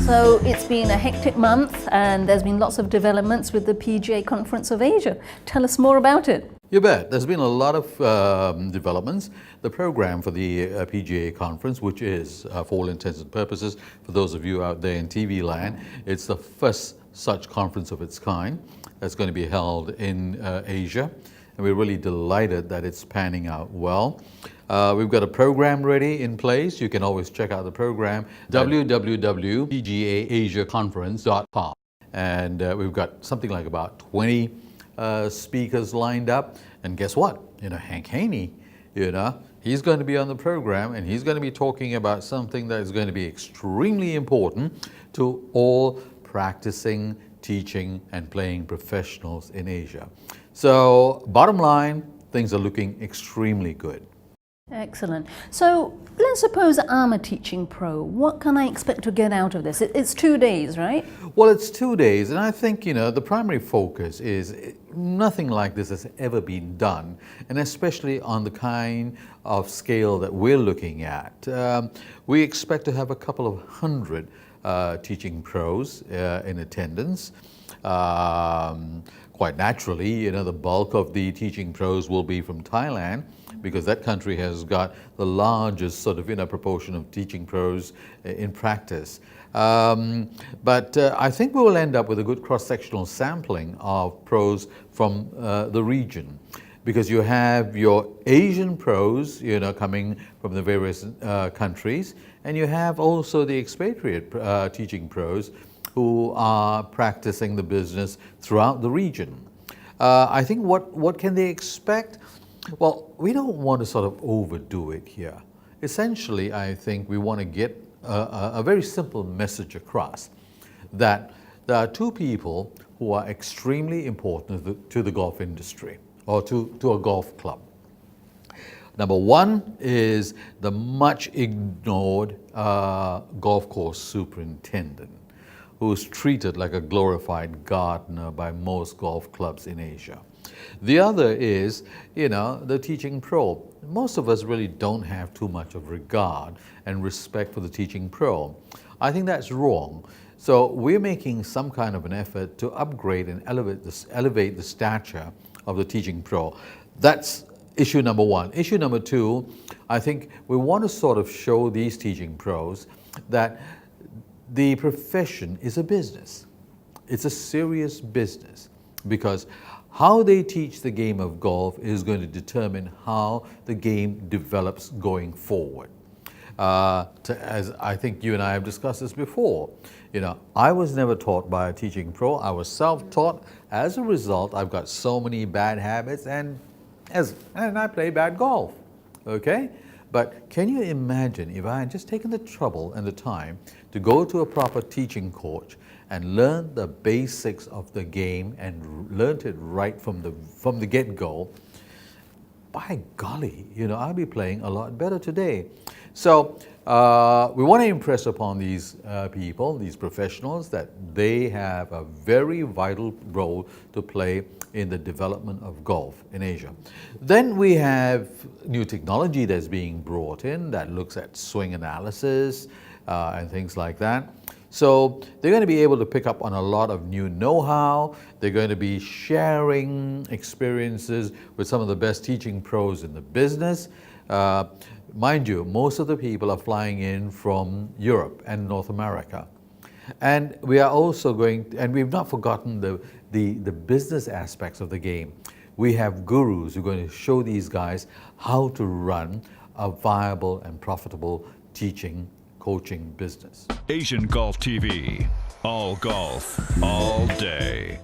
So it's been a hectic month and there's been lots of developments with the PGA Conference of Asia. Tell us more about it. You bet. There's been a lot of developments. The program for the PGA Conference, which is, for all intents and purposes, for those of you out there in TV land, it's the first such conference of its kind that's going to be held in Asia. And we're really delighted that it's panning out well. We've got a program ready in place. You can always check out the program, www.pgaasiaconference.com. And we've got something like about 20 speakers lined up. And guess what? Hank Haney, he's going to be on the program and he's going to be talking about something that is going to be extremely important to all practicing, teaching, and playing professionals in Asia. So, bottom line, things are looking extremely good. Excellent. So let's suppose I'm a teaching pro. What can I expect to get out of this? It's 2 days, right? Well, it's 2 days, and I think, the primary focus is nothing like this has ever been done, and especially on the kind of scale that we're looking at. We expect to have a couple of hundred teaching pros in attendance. Quite naturally, the bulk of the teaching pros will be from Thailand, because that country has got the largest proportion of teaching pros in practice. But I think we will end up with a good cross-sectional sampling of pros from the region, because you have your Asian pros, coming from the various countries, and you have also the expatriate teaching pros who are practicing the business throughout the region. I think what can they expect? Well, we don't want to overdo it here. Essentially, I think we want to get a very simple message across, that there are two people who are extremely important to the golf industry, or to a golf club. Number one is the much ignored golf course superintendent, who's treated like a glorified gardener by most golf clubs in Asia. The other is, the teaching pro. Most of us really don't have too much of regard and respect for the teaching pro. I think that's wrong. So we're making some kind of an effort to upgrade and elevate the stature of the teaching pro. That's issue number one. Issue number two, I think we want to show these teaching pros that the profession is a business. It's a serious business, because how they teach the game of golf is going to determine how the game develops going forward. As I think you and I have discussed this before, I was never taught by a teaching pro. I was self-taught. As a result, I've got so many bad habits, and I play bad golf. Okay? But can you imagine if I had just taken the trouble and the time to go to a proper teaching coach and learn the basics of the game and learned it right from the get-go? By golly, I'll be playing a lot better today. So we want to impress upon these people, these professionals, that they have a very vital role to play in the development of golf in Asia. Then we have new technology that's being brought in that looks at swing analysis and things like that. So they're going to be able to pick up on a lot of new know-how. They're going to be sharing experiences with some of the best teaching pros in the business. Mind you, most of the people are flying in from Europe and North America. And we are also and we've not forgotten the business aspects of the game. We have gurus who are going to show these guys how to run a viable and profitable teaching, coaching business. Asian Golf TV. All golf, all day.